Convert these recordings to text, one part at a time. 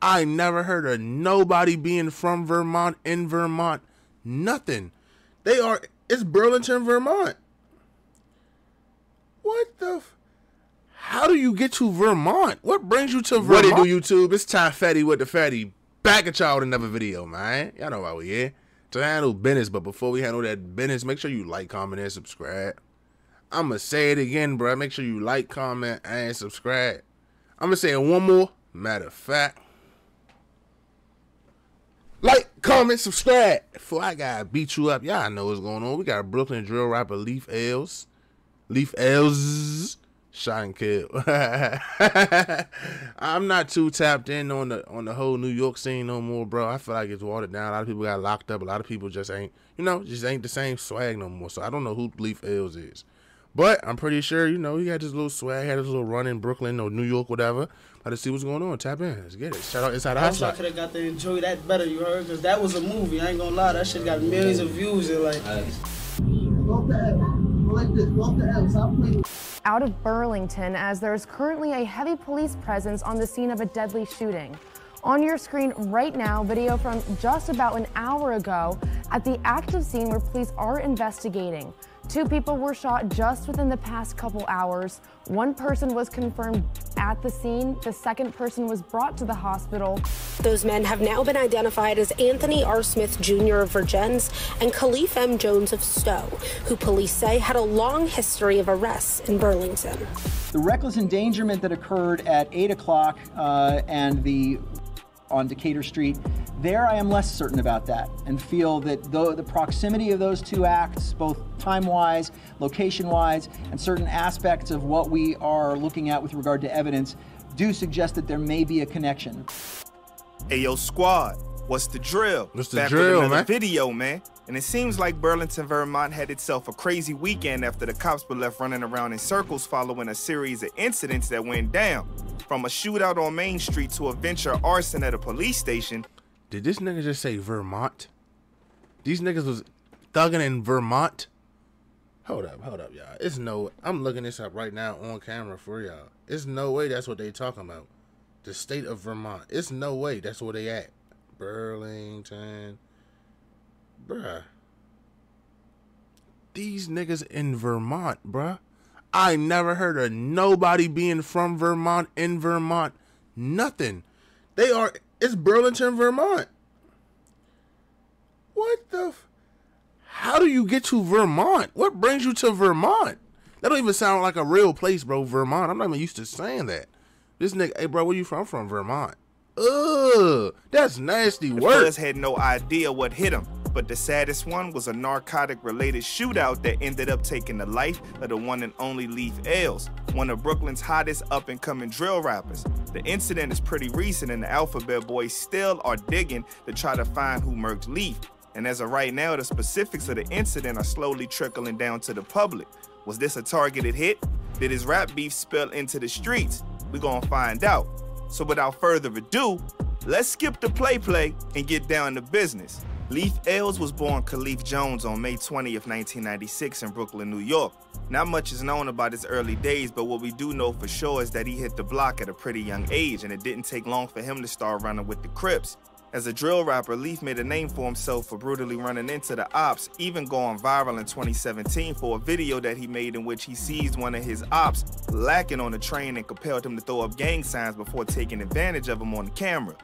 I never heard of nobody being from Vermont, in Vermont, nothing. It's Burlington, Vermont. What the how do you get to Vermont? What brings you to Vermont? What it do, YouTube? It's Ty Fatty with the Fatty. Back at y'all with another video, man. Y'all know why we here. To handle business, but before we handle that business, make sure you like, comment, and subscribe. I'ma say it again, bro. Make sure you like, comment, and subscribe. I'ma say it one more. Matter of fact, like, comment, subscribe. Before I gotta beat you up, y'all know what's going on. We got a Brooklyn drill rapper, Leaf L's, shot and killed. I'm not too tapped in on the whole New York scene no more, bro. I feel like it's watered down. A lot of people got locked up. A lot of people just ain't, just ain't the same swag no more. So I don't know who Leaf L's is. But I'm pretty sure, he had this little swag, had this little run in Brooklyn or New York, whatever. Let's see what's going on. Tap in. Let's get it. Shout out Inside the Hot Spot. I could have got to enjoy that better, you heard? Because that was a movie. I ain't gonna lie. That shit got millions of views. And like, out of Burlington, as there is currently a heavy police presence on the scene of a deadly shooting. On your screen right now, video from just about an hour ago at the active scene where police are investigating. 2 people were shot just within the past couple hours. 1 person was confirmed at the scene. The 2nd person was brought to the hospital. Those men have now been identified as Anthony R. Smith Jr. of Virgins and Khalif M. Jones of Stowe, who police say had a long history of arrests in Burlington. The reckless endangerment that occurred at 8 o'clock on Decatur Street, there I am less certain about that and feel that the proximity of those 2 acts, both time-wise, location-wise, and certain aspects of what we are looking at with regard to evidence do suggest that there may be a connection. Hey, yo, squad, what's the drill? What's the drill, man? Video, man. And it seems like Burlington, Vermont had itself a crazy weekend after the cops were left running around in circles following a series of incidents that went down. From a shootout on Main Street to a venture arson at a police station. Did this nigga just say Vermont? These niggas was thugging in Vermont? Hold up, y'all. I'm looking this up right now on camera for y'all. It's no way that's what they talking about. The state of Vermont. It's no way that's where they at. Burlington. Bruh. These niggas in Vermont, bruh. I never heard of nobody being from Vermont, in Vermont, nothing. It's Burlington, Vermont. What the how do you get to Vermont? What brings you to Vermont? That don't even sound like a real place, bro, Vermont. I'm not even used to saying that. This nigga, hey, bro, where you from? I'm from Vermont. Ugh, that's nasty work. The Fuzz had no idea what hit him. But the saddest one was a narcotic-related shootout that ended up taking the life of the one and only Leaf L's, one of Brooklyn's hottest up-and-coming drill rappers. The incident is pretty recent, and the Alphabet Boys still are digging to try to find who murked Leaf. And as of right now, the specifics of the incident are slowly trickling down to the public. Was this a targeted hit? Did his rap beef spill into the streets? We're gonna find out. So without further ado, let's skip the play and get down to business. Leaf L's was born Khalif Jones on May 20th, 1996 in Brooklyn, New York. Not much is known about his early days, but what we do know for sure is that he hit the block at a pretty young age, and it didn't take long for him to start running with the Crips. As a drill rapper, Leaf made a name for himself for brutally running into the ops, even going viral in 2017 for a video that he made in which he seized one of his ops lacking on the train and compelled him to throw up gang signs before taking advantage of him on the camera.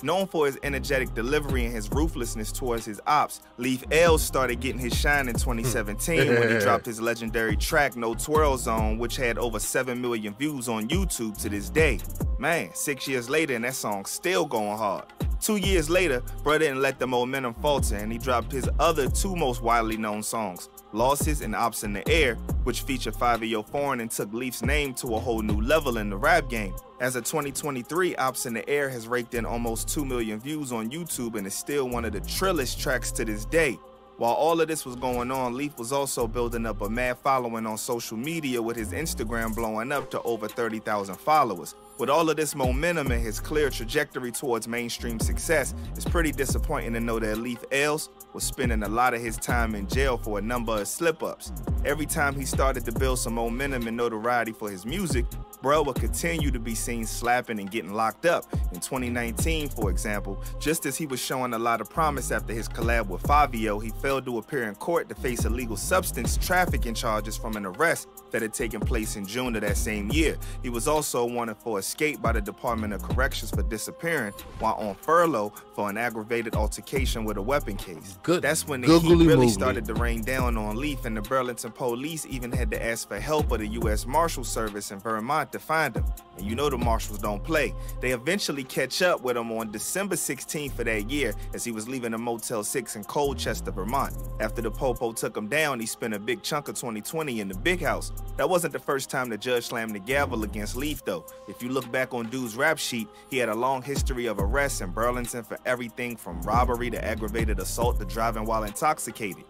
Known for his energetic delivery and his ruthlessness towards his ops, Leaf L's started getting his shine in 2017 when he dropped his legendary track No Twirl Zone, which had over 7 million views on YouTube to this day. Man, 6 years later and that song's still going hard. 2 years later, bro didn't let the momentum falter and he dropped his other 2 most widely known songs, Losses and Ops in the Air, which featured 5-Yo Foreign and took Leaf's name to a whole new level in the rap game. As of 2023, Ops in the Air has raked in almost 2 million views on YouTube and is still one of the trillest tracks to this day. While all of this was going on, Leaf was also building up a mad following on social media with his Instagram blowing up to over 30,000 followers. With all of this momentum and his clear trajectory towards mainstream success, it's pretty disappointing to know that Leaf Ailes was spending a lot of his time in jail for a number of slip-ups. Every time he started to build some momentum and notoriety for his music, Bruh would continue to be seen slapping and getting locked up. In 2019, for example, just as he was showing a lot of promise after his collab with Fabio, he failed to appear in court to face illegal substance trafficking charges from an arrest that had taken place in June of that same year. He was also wanted for escape by the Department of Corrections for disappearing while on furlough for an aggravated altercation with a weapon case. That's when the heat really started to rain down on Leaf, and the Burlington police even had to ask for help of the U.S. Marshal Service in Vermont to find him. And you know the marshals don't play. They eventually catch up with him on December 16th of that year as he was leaving a Motel 6 in Colchester, Vermont. After the Popo took him down, he spent a big chunk of 2020 in the big house. That wasn't the first time the judge slammed the gavel against Leaf, though. If you look back on Dude's rap sheet, he had a long history of arrests in Burlington for everything from robbery to aggravated assault to driving while intoxicated.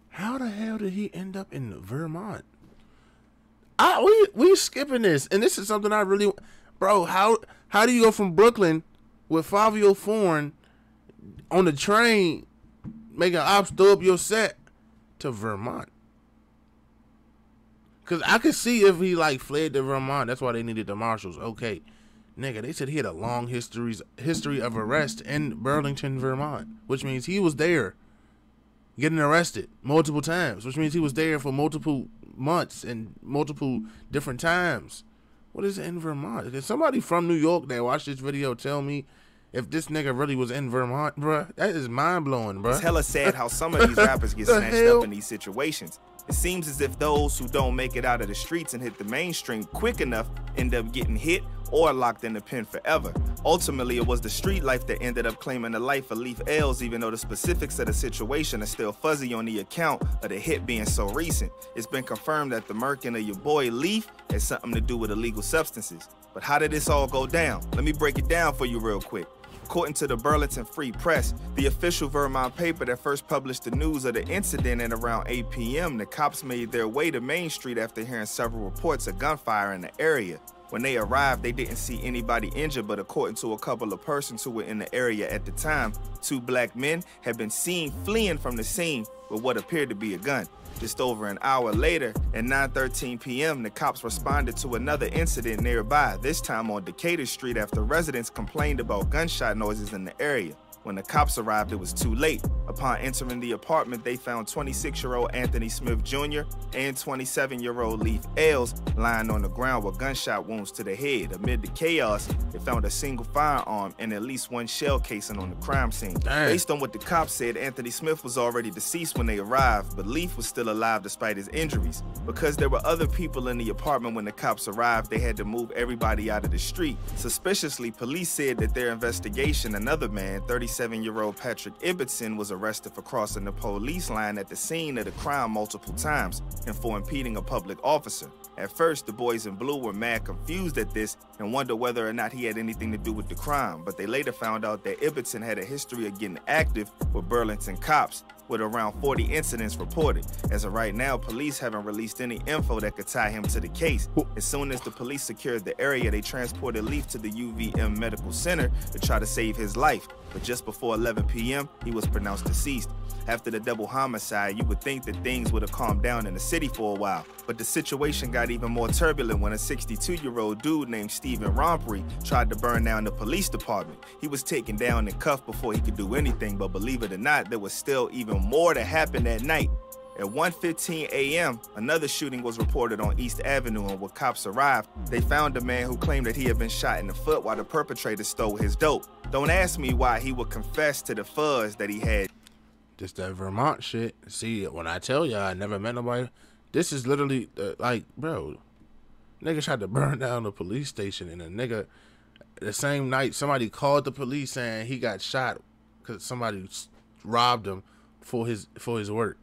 How the hell did he end up in Vermont? We skipping this, and this is something I really, bro. How do you go from Brooklyn with Fabio Foreign on the train, making ops throw up your set, to Vermont? Cause I could see if he like fled to Vermont. That's why they needed the marshals. Okay, nigga, they said he had a long history of arrest in Burlington, Vermont, which means he was there getting arrested multiple times, which means he was there for multiple months and multiple different times. What is it in Vermont? Can somebody from New York that watched this video tell me if this nigga really was in Vermont, bruh? That is mind-blowing, bruh. It's hella sad how some of these rappers get snatched up in these situations. It seems as if those who don't make it out of the streets and hit the mainstream quick enough end up getting hit or locked in the pen forever. Ultimately, it was the street life that ended up claiming the life of Leaf Ailes, even though the specifics of the situation are still fuzzy on the account of the hit being so recent. It's been confirmed that the murking of your boy Leaf has something to do with illegal substances. But how did this all go down? Let me break it down for you real quick. According to the Burlington Free Press, the official Vermont paper that first published the news of the incident at around 8 p.m., the cops made their way to Main Street after hearing several reports of gunfire in the area. When they arrived, they didn't see anybody injured, but according to a couple of persons who were in the area at the time, 2 black men had been seen fleeing from the scene with what appeared to be a gun. Just over an hour later, at 9:13 p.m., the cops responded to another incident nearby, this time on Decatur Street after residents complained about gunshot noises in the area. When the cops arrived, it was too late. Upon entering the apartment, they found 26-year-old Anthony Smith Jr. and 27-year-old Leaf Ailes lying on the ground with gunshot wounds to the head. Amid the chaos, they found a single firearm and at least 1 shell casing on the crime scene. Dang. Based on what the cops said, Anthony Smith was already deceased when they arrived, but Leaf was still alive despite his injuries. Because there were other people in the apartment when the cops arrived, they had to move everybody out of the street. Suspiciously, police said that their investigation, another man, 37-year-old Patrick Ibbotson, was arrested for crossing the police line at the scene of the crime multiple times and for impeding a public officer. At first, the boys in blue were mad confused at this and wondered whether or not he had anything to do with the crime, but they later found out that Ibbotson had a history of getting active with Burlington cops, with around 40 incidents reported. As of right now, police haven't released any info that could tie him to the case. As soon as the police secured the area, they transported Leaf to the UVM Medical Center to try to save his life. But just before 11 p.m., he was pronounced deceased. After the double homicide, you would think that things would have calmed down in the city for a while. But the situation got even more turbulent when a 62-year-old dude named Stephen Rompuy tried to burn down the police department. He was taken down and cuffed before he could do anything, but believe it or not, there was still even more that happened that night. At 1:15 a.m., another shooting was reported on East Avenue, and when cops arrived, they found a man who claimed that he had been shot in the foot while the perpetrator stole his dope. Don't ask me why he would confess to the fuzz that he had. Just that Vermont shit. See, when I tell y'all I never met nobody, this is literally, like, bro, niggas tried to burn down the police station, and a nigga, the same night, somebody called the police saying he got shot because somebody robbed him for his work.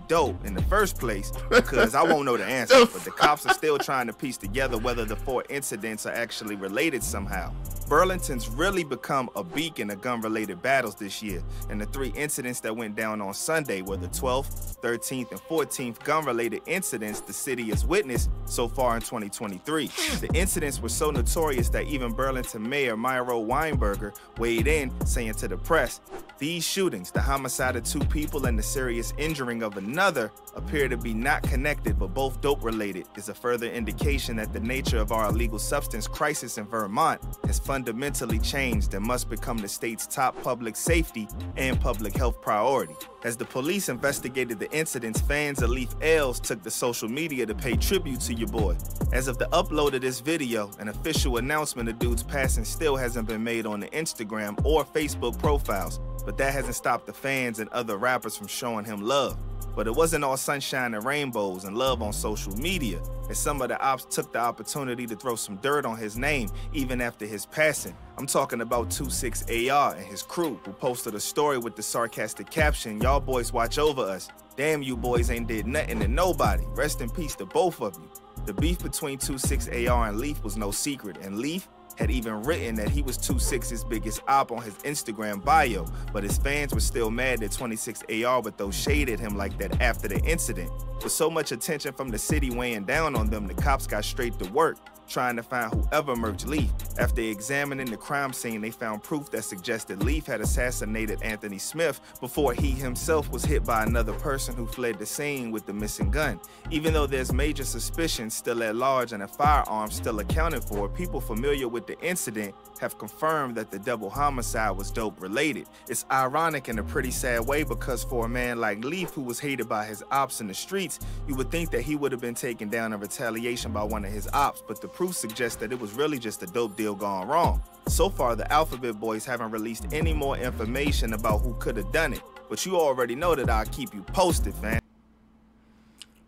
Dope in the first place, because I won't know the answer, but the cops are still trying to piece together whether the 4 incidents are actually related somehow. Burlington's really become a beacon of gun-related battles this year, and the 3 incidents that went down on Sunday were the 12th, 13th, and 14th gun-related incidents the city has witnessed so far in 2023. The incidents were so notorious that even Burlington Mayor Myro Weinberger weighed in, saying to the press, "These shootings, the homicide of 2 people and the serious injuring of another, appear to be not connected but both dope-related, is a further indication that the nature of our illegal substance crisis in Vermont has fundamentally changed and must become the state's top public safety and public health priority." As the police investigated the incidents, fans of Leaf L's took to social media to pay tribute to your boy. As of the upload of this video, an official announcement of dude's passing still hasn't been made on the Instagram or Facebook profiles, but that hasn't stopped the fans and other rappers from showing him love. But it wasn't all sunshine and rainbows and love on social media, as some of the ops took the opportunity to throw some dirt on his name even after his passing. I'm talking about 26 AR and his crew, who posted a story with the sarcastic caption, "Y'all boys watch over us. Damn, you boys ain't did nothing to nobody. Rest in peace to both of you." The beef between 26 AR and Leaf was no secret, and Leaf had even written that he was 26's biggest op on his Instagram bio, but his fans were still mad that 26 AR would throw shade at him like that after the incident. With so much attention from the city weighing down on them, the cops got straight to work, trying to find whoever murked Leaf. After examining the crime scene, they found proof that suggested Leaf had assassinated Anthony Smith before he himself was hit by another person who fled the scene with the missing gun. Even though there's major suspicion still at large and a firearm still accounted for, people familiar with the incident have confirmed that the double homicide was dope related. It's ironic in a pretty sad way, because for a man like Leaf, who was hated by his ops in the streets, you would think that he would have been taken down in retaliation by one of his ops, but the proof suggests that it was really just a dope deal gone wrong. So far, the Alphabet Boys haven't released any more information about who could have done it, but you already know that I'll keep you posted, fam.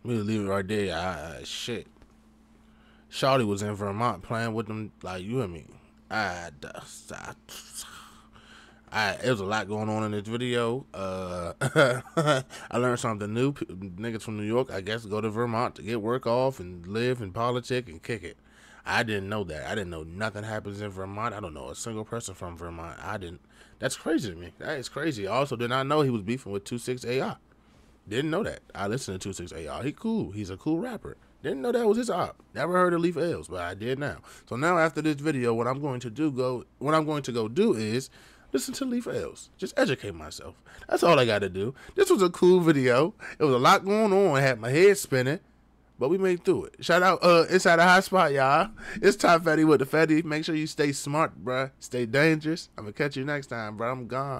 We'll leave it right there. Shit. Shawty was in Vermont playing with them like you and me. It was a lot going on in this video. I learned something new. Niggas from New York, I guess, go to Vermont to get work off and live and politic and kick it. I didn't know that. I didn't know nothing happens in Vermont. I don't know a single person from Vermont. That's crazy to me. That is crazy. I also did not know he was beefing with 26 AR. Didn't know that. I listened to 26 AR. He cool. He's a cool rapper. Didn't know that was his op. Never heard of Leaf L's, but I did now. So now after this video, what I'm going to go do is listen to Leaf L's. Just educate myself. That's all I got to do. This was a cool video. It was a lot going on. I had my head spinning, but we made through it. Shout out Inside the Hot Spot, y'all. It's Ty Fetty with the Fetty. Make sure you stay smart, bruh. Stay dangerous. I'm going to catch you next time, bruh. I'm gone.